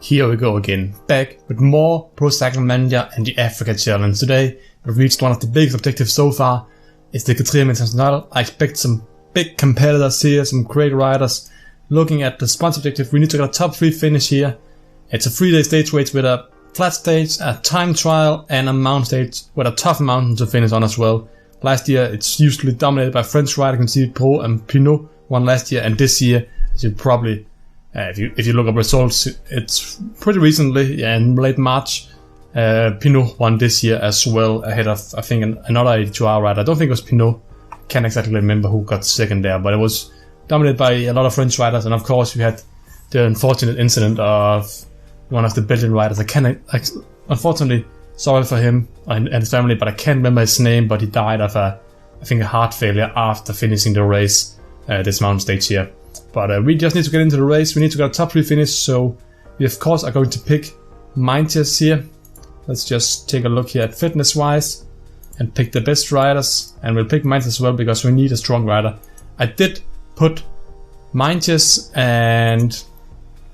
Here we go again, back with more Pro Cycling Manager and the Africa Challenge. Today we've reached one of the biggest objectives so far. It's the Quatrième International. I expect some big competitors here, some great riders. Looking at the sponsor objective, we need to get a top 3 finish here. It's a 3-day stage race with a flat stage, a time trial and a mountain stage with a tough mountain to finish on as well. Last year it's usually dominated by French riders. You can see Pro and Pinot won last year, and this year, as you probably if you look up results, it's pretty recently, in late March. Pinot won this year as well, ahead of I think another 82-hour rider. I don't think it was Pinot. Can't exactly remember who got second there, but it was dominated by a lot of French riders. And of course, we had the unfortunate incident of one of the Belgian riders. Unfortunately, sorry for him and his family, but I can't remember his name. But he died of I think a heart failure after finishing the race, this mountain stage here. But we just need to get into the race. We need to get a top 3 finish, so we of course are going to pick Mindtest here. Let's just take a look here at fitness wise and pick the best riders, and we'll pick Mindtest as well because we need a strong rider. I did put Mindtest and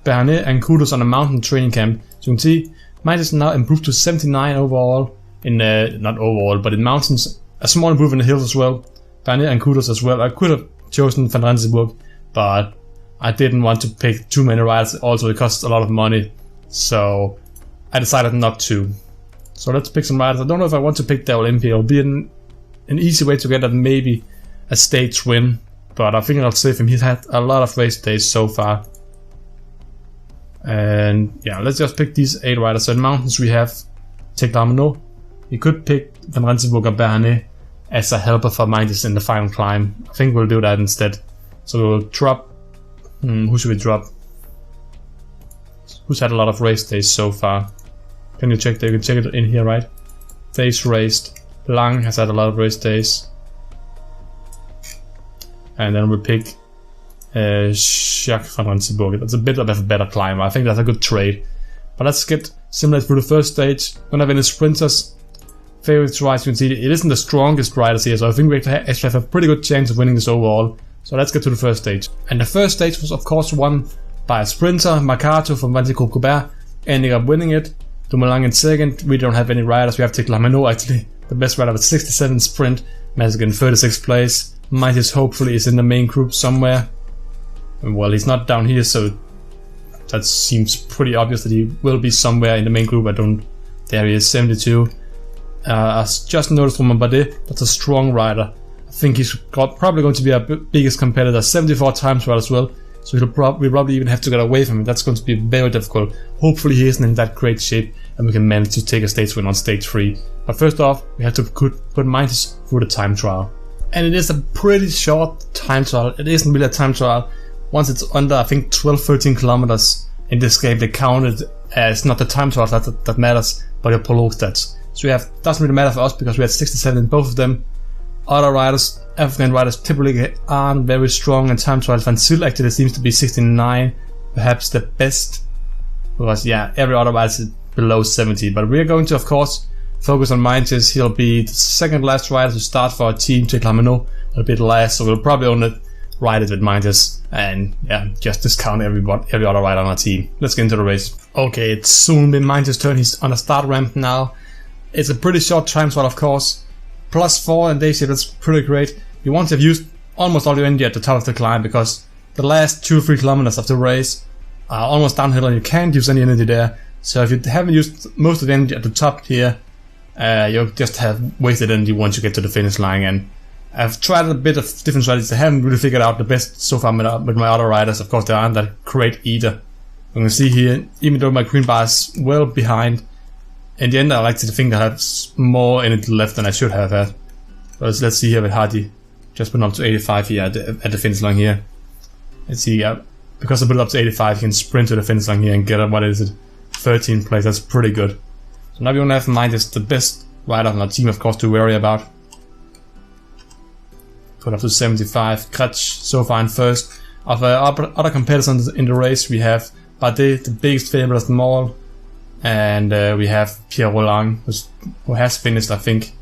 Bernet and Kudos on a mountain training camp, so you can see Mindtest now improved to 79 overall in not overall but in mountains, a small improvement in the hills as well. Bernet and Kudos as well. I could have chosen Van Rensburg, but I didn't want to pick too many riders. Also, it costs a lot of money, so I decided not to. So let's pick some riders. I don't know if I want to pick the Olympia. It'll be an easy way to get maybe a stage win, but I think I'll save him. He's had a lot of race days so far. And yeah, let's just pick these 8 riders. So in mountains we have Teglamino. You could pick Van Rensburg or Bernet as a helper for Mindtest in the final climb. I think we'll do that instead. So we'll drop, who should we drop? Who's had a lot of race days so far? Can you check that? You can check it in here, right? Face raced. Lang has had a lot of race days. And then we'll pick Jacques Van Rensburg. That's a bit of a better climber. I think that's a good trade. But let's get simulated through the first stage. Don't have any sprinters. Favorites rise, you can see it isn't the strongest riders here, so I think we actually have a pretty good chance of winning this overall. So let's get to the first stage. And the first stage was of course won by a sprinter, Mercato from Vanderkoop-Gobert, ending up winning it. Dumoulin in second. We don't have any riders. We have Teglamino, actually the best rider with 67 sprint. Mazig in 36th place. Mindtest hopefully is in the main group somewhere. Well, he's not down here, so that seems pretty obvious that he will be somewhere in the main group. There he is, 72. I just noticed from Bardet, that's a strong rider. I think he's probably going to be our biggest competitor, 74 times right as well. So we probably even have to get away from him. That's going to be very difficult. Hopefully he isn't in that great shape and we can manage to take a stage win on stage 3. But first off, we have to put Mindtest through the time trial. And it is a pretty short time trial. It isn't really a time trial. Once it's under, I think, 12-13 kilometers in this game, they count it as not the time trial that matters, but your prologue stats. So doesn't really matter for us because we had 67 in both of them. Other riders, African riders, typically aren't very strong in time trials. Van Zyl actually seems to be 69, perhaps the best. Because yeah, every other rider is below 70. But we are going to, of course, focus on Mindtest. He'll be the second last rider to start for our team, Teglamino, a bit last. So we'll probably only ride it with Mindtest and yeah, just discount every other rider on our team. Let's get into the race. Okay, it's soon been Mindtest's turn. He's on the start ramp now. It's a pretty short time trial, of course. +4 in day shape, that's pretty great. You want to have used almost all your energy at the top of the climb because the last 2-3 kilometers of the race are almost downhill and you can't use any energy there. So if you haven't used most of the energy at the top here, you'll just have wasted energy once you get to the finish line. And I've tried a bit of different strategies. I haven't really figured out the best so far with my other riders. Of course, they aren't that great either. You can see here, even though my green bar is well behind, in the end I like to think I have more energy left than I should have had. But let's see here with Hardy. Just put up to 85 here at the finish line here. Let's see, because I put it up to 85, you can sprint to the finish line here and get up, what is it, 13th place. That's pretty good. So now we only have Mindtest, the best rider on our team, of course, to worry about. Put up to 75. Kretsch so far in first. Of other competitors in the race, we have Bardet, the biggest favorite of them all. And we have Pierre Roland, who has finished, I think.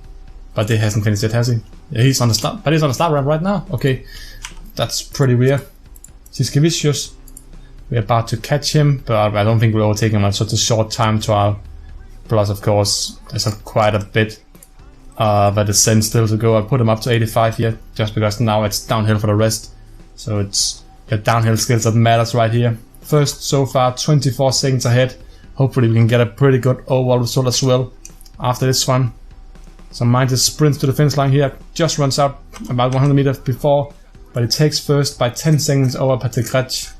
Bardet hasn't finished yet, has he? Yeah, he's on the start, but he's on the start ramp right now. Okay, that's pretty weird. Siskevicius, We're about to catch him, but I don't think we'll overtake him on such a short time trial. Plus, of course, there's quite a bit of a descent still to go. I'll put him up to 85 here, just because now it's downhill for the rest. So it's your downhill skills that matters right here. First, so far, 24 seconds ahead. Hopefully we can get a pretty good overall result as well after this one. So Mighty's sprints to the finish line here, just runs out about 100 meters before, but it takes first by 10 seconds over Patrick Retsch.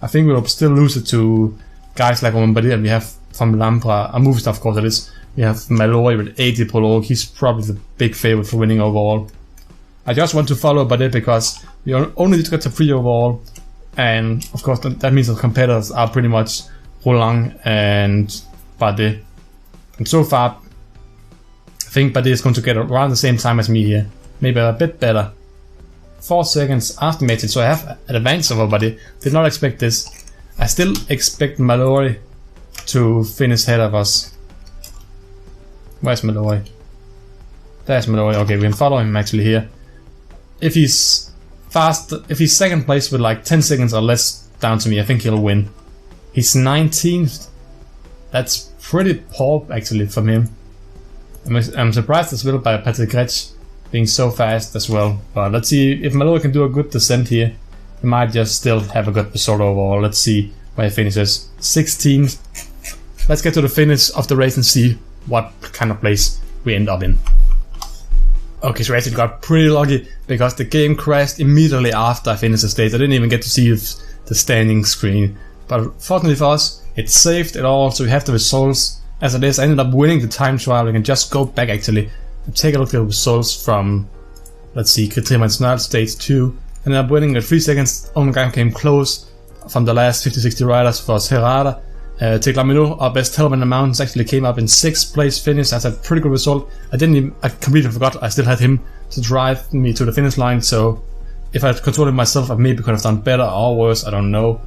I think we'll still lose it to guys like Bombardier, and we have from Lampra, a movie stuff of course it is. We have Malloy with 80 prologue, he's probably the big favorite for winning overall. I just want to follow Bardet because we only need to get to 3 overall, and of course that means the competitors are pretty much Roland and Bardet. And so far, I think Bardet is going to get around the same time as me here, maybe a bit better. 4 seconds after mated, so I have an advantage over Bardet. Did not expect this. I still expect Malloy to finish ahead of us. Where's Malloy? There's Malloy. Okay, we can follow him actually here. If he's fast, if he's second place with like 10 seconds or less down to me, I think he'll win. He's 19th. That's pretty poor actually from him. I'm surprised as well by Patrick Retsch being so fast as well. But let's see if Malloy can do a good descent here. He might just still have a good result overall. Let's see where he finishes. 16th. Let's get to the finish of the race and see what kind of place we end up in. Okay, so I actually got pretty lucky because the game crashed immediately after I finished the stage. I didn't even get to see the standing screen. But fortunately for us, it saved it all, so we have the results as it is. I ended up winning the time trial. We can just go back actually and take a look at the results from, let's see, Criterium National stage 2. Ended up winning at 3 seconds. Only guy came close from the last 50-60 riders was Herrada. Teglamino, our best helper in the mountains, actually came up in 6th place finish. That's a pretty good result. I completely forgot I still had him to drive me to the finish line, so if I had controlled it myself, I maybe could have done better or worse, I don't know.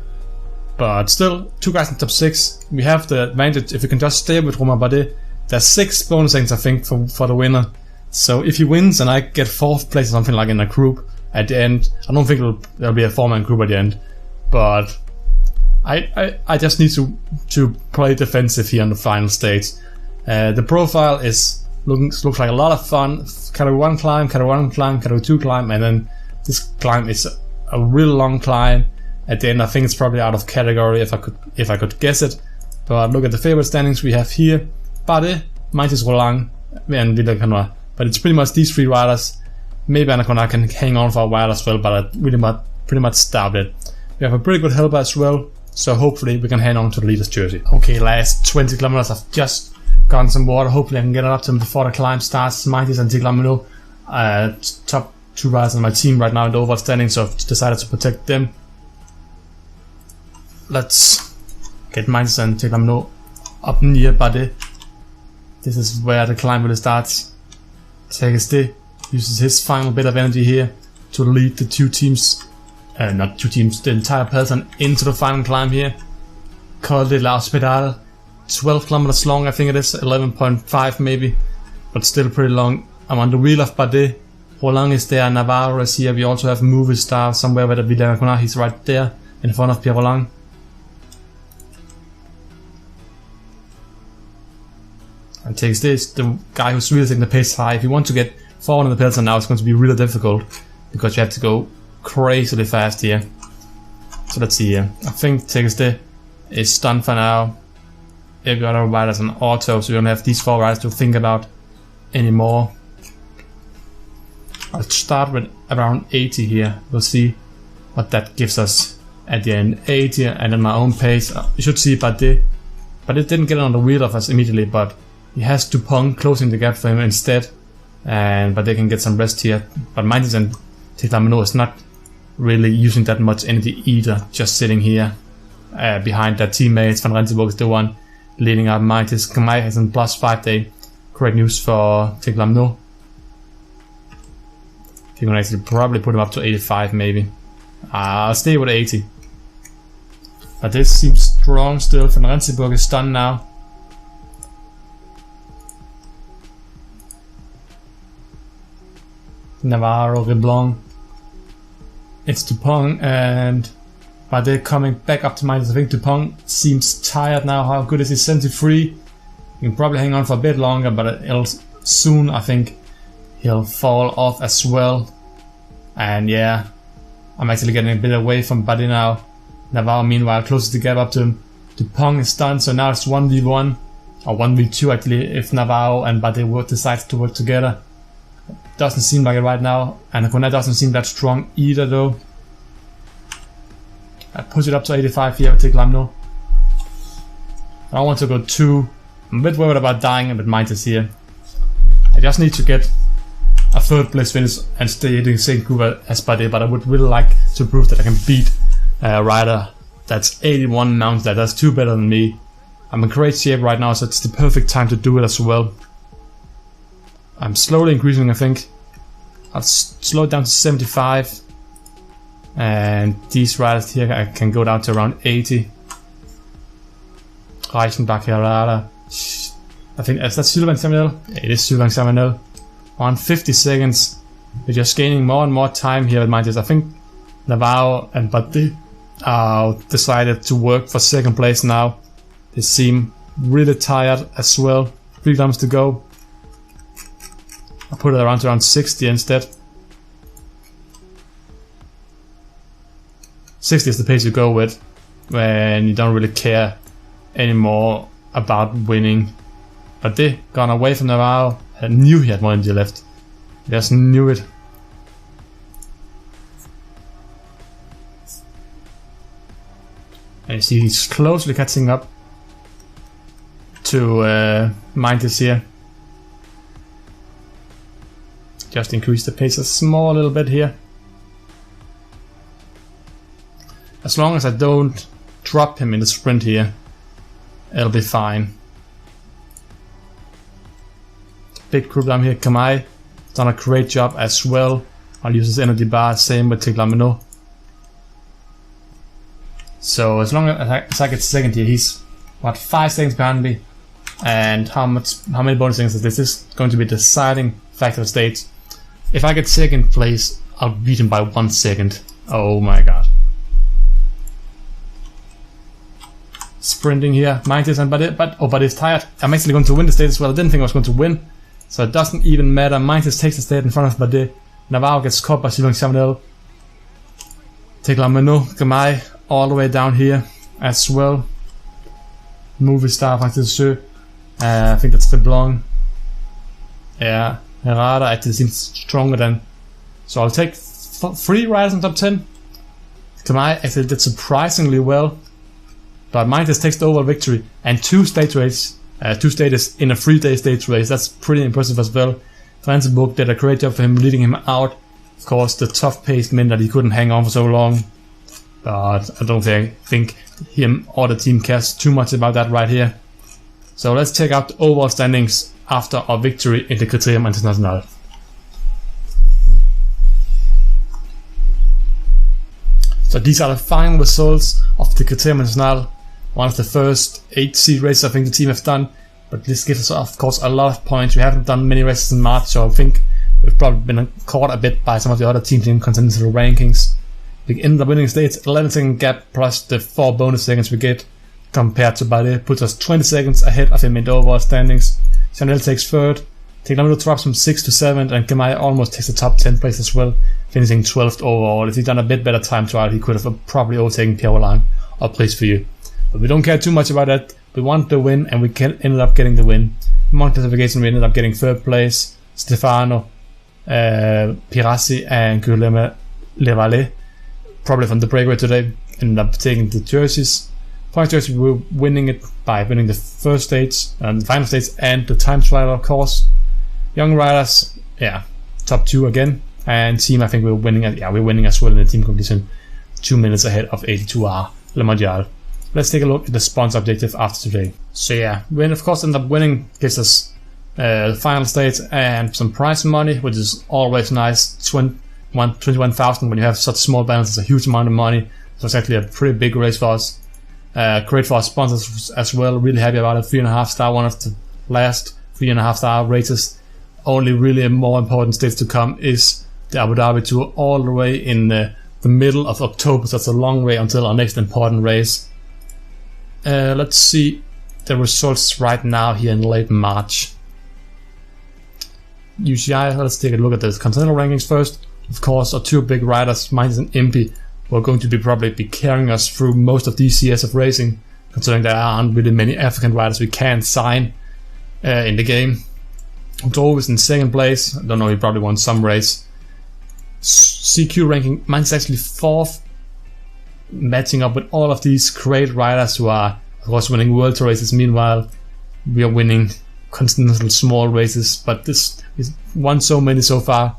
But still, 2 guys in top 6. We have the advantage if we can just stay with Romain Bardet. There's 6 bonus seconds I think for the winner. So if he wins and I get 4th place or something like in a group at the end, I don't think there'll be a 4-man group at the end. But I just need to play defensive here on the final stage. The profile looks like a lot of fun. Category 1 climb, Category 1 climb, Category 2 climb, and then this climb is a real long climb. At the end, I think it's probably out of category if I could guess it. But look at the favorite standings we have here: Bardet, Mighty's Roland, and Villacanois. But it's pretty much these 3 riders. Maybe Anaconda can hang on for a while as well, but I really pretty much stopped it. We have a pretty good helper as well, so hopefully we can hang on to the leader's jersey. Okay, last 20 kilometers, I've just gotten some water. Hopefully I can get it up to him before the climb starts. Mighty's and Teglamino, top 2 riders on my team right now in the overall standing, so I've decided to protect them. Let's get Mighty's and Teglamino up near Bardet. This is where the climb really starts. TSD uses his final bit of energy here to lead the 2 teams, not 2 teams, the entire peloton into the final climb here. Col de la Hospital, 12 kilometers long I think it is, 11.5 maybe, but still pretty long. I'm on the wheel of Bardet. Roland is there, Navarro is here. We also have Movie Star somewhere where the Villacanois, he's right there in front of Pierre Roland. And takes this, the guy who's really taking the pace high. If you want to get forward in the peloton now, it's going to be really difficult because you have to go crazily fast here. So let's see here. I think TXD is done for now. Every other rider's an auto, so we don't have these 4 riders to think about anymore. I'll start with around 80 here. We'll see what that gives us at the end. 80 and at my own pace. You should see Bardet. But it didn't get on the wheel of us immediately, but he has Dupont closing the gap for him instead, but they can get some rest here. But Mighty's and Teglamino is not really using that much energy either, just sitting here behind their teammates. Van Rensburg is the one leading up. Mighty's Kamai has a +5 day. Great news for Teglamino. You can actually probably put him up to 85 maybe. I'll stay with 80. But this seems strong still. Van Rensburg is done now. Navarro, Reblong. It's Dupont and But they're coming back up to minus. I think Dupont seems tired now. How good is he? 73. He can probably hang on for a bit longer, but it'll soon, I think, he'll fall off as well. And yeah, I'm actually getting a bit away from Buddy now. Navarro, meanwhile, closes the gap up to him. Dupont is done, so now it's 1v1. Or 1v2 actually, if Navarro and Buddy decide to work together. Doesn't seem like it right now. And Kona doesn't seem that strong either though. I push it up to 85 here, I take Lamno. I don't want to go too... I'm a bit worried about dying a bit minus here. I just need to get a third place finish and stay hitting the same group as Buddy, but I would really like to prove that I can beat a rider that's 81 mounts that. That's 2 better than me. I'm in great shape right now, so it's the perfect time to do it as well. I'm slowly increasing, I think. I'll slow it down to 75. And these riders here I can go down to around 80. Reichenbach, Herrera. I think, is that Sylvain Samuel? It is Sylvain Samuel. On 50 seconds. We're just gaining more and more time here at Minds. I think Navarro and Buddy decided to work for second place now. They seem really tired as well. 3 kilometers to go. I'll put it around 60 instead. 60 is the pace you go with when you don't really care anymore about winning. But they gone away from Navarro. I knew he had more energy left. Just knew it. And you see he's closely catching up to Mintis here. Just increase the pace a small little bit here. As long as I don't drop him in the sprint here, it'll be fine. Big group down here, Kamai, done a great job as well. I'll use his energy bar, same with Tiglamino. So as long as I get second here, he's what, 5 seconds behind me. And how many bonus seconds is this? This is going to be the deciding factor of stage. If I get second place, I'll beat him by 1 second. Oh my god. Sprinting here, Mintis and but he's tired. I'm actually going to win the stage as well. I didn't think I was going to win, so it doesn't even matter. Mintis takes the stage in front of Bade. Navarro gets caught by Sylvain Samuel. Tiglamino, Gamai, all the way down here as well. Movie star, Francis. I think that's Feblong. Yeah, Herrera actually seems stronger than. So I'll take 3 riders in top 10. Gamai actually did surprisingly well. But Mintis takes the overall victory and 2 stage races, 2 stages in a 3-day stage race. That's pretty impressive as well. Franzenburg did a great job for him, leading him out. Of course, the tough pace meant that he couldn't hang on for so long. But I don't think him or the team cares too much about that right here. So let's check out the overall standings after our victory in the Criterium International. So these are the final results of the Criterium International. One of the first 8 seed races I think the team have done, but this gives us of course a lot of points. We haven't done many races in March, so I think we've probably been caught a bit by some of the other teams in continental rankings. We ended up winning states, 11 second gap plus the 4 bonus seconds we get compared to Bade, puts us 20 seconds ahead of him in the overall standings. Chanel takes 3rd, Tiglamino drops from 6th to 7th, and Kamai almost takes the top 10 place as well, finishing 12th overall. If he'd done a bit better time trial, he could have probably overtaken Pierre Line or place for you. But we don't care too much about that. We want the win, and we ended up getting the win. Among classification, we ended up getting 3rd place. Stefano, Pirassi, and Guilherme Levalet, probably from the breakaway today, ended up taking the jerseys. Point jersey, we were winning it by winning the first stage, and the final stage, and the time trial, of course. Young riders, yeah, top 2 again. And team, I think we're winning. Yeah, we're winning as well in the team competition. 2 minutes ahead of 82R Le Mondial. Let's take a look at the sponsor objective after today. So yeah, we of course end up winning, gives us the final stage and some prize money, which is always nice. 21,000 when you have such small balance is a huge amount of money. So it's actually a pretty big race for us. Great for our sponsors as well. Really happy about it. 3.5 star, one of the last 3.5 star races. Only really more important stage to come is the Abu Dhabi Tour, all the way in the middle of October, so that's a long way until our next important race. Let's see the results right now here in late March. UCI, let's take a look at the continental rankings first. Of course, our 2 big riders, Minus and Impy, who are going to probably be carrying us through most of these years of racing, considering there aren't really many African riders we can sign in the game. Dove is in 2nd place. I don't know, he probably won some race. CQ ranking, Minus actually 4th, matching up with all of these great riders who are, of course, winning World Tour races. Meanwhile, we are winning continental small races, but this is won so many so far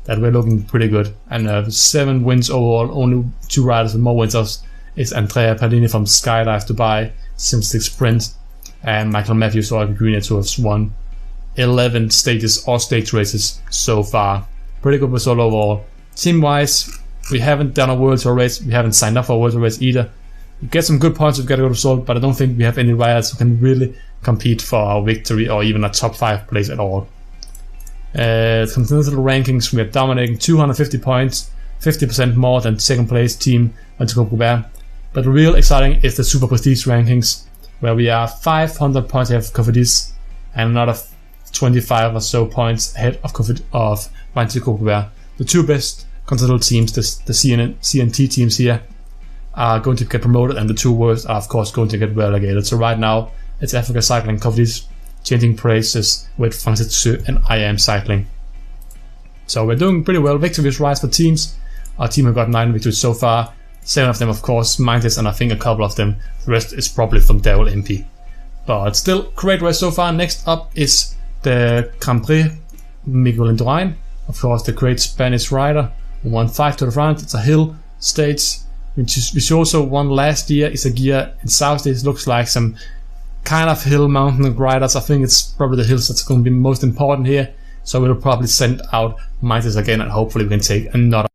that we're looking pretty good. And 7 wins overall, only 2 riders with more wins is Andrea Pallini from Skydive Dubai, Sim6 Sprint, and Michael Matthews or Green, who has won 11 stages or stage races so far. Pretty good result overall. Team wise, we haven't done a World Tour race, we haven't signed up for a World Tour race either. We get some good points, we get a good result, but I don't think we have any riders who can really compete for our victory or even a top 5 place at all. Continental rankings, we are dominating 250 points, 50% more than 2nd place team TINKOFF. But real exciting is the Super Prestige rankings, where we are 500 points ahead of Cofidis and another 25 or so points ahead of TINKOFF. The 2 best continental teams, the CNT teams here, are going to get promoted, and the 2 worst are of course going to get relegated. So right now it's Africa Cycling Cofidis changing places with Francetsu and I Am Cycling. So we're doing pretty well. Victories rise for teams. Our team have got 9 victories so far. 7 of them of course Minus, and I think a couple of them, the rest is probably from Devil MP. But still great race so far. Next up is the Grand Prix Miguel Indurain, of course the great Spanish rider who won 5 Tour de France. It's a hill stage, which also won last year. It's a gear in South Days, looks like some kind of hill mountain riders. I think it's probably the hills that's going to be most important here, so we'll probably send out Minus again, and hopefully we can take another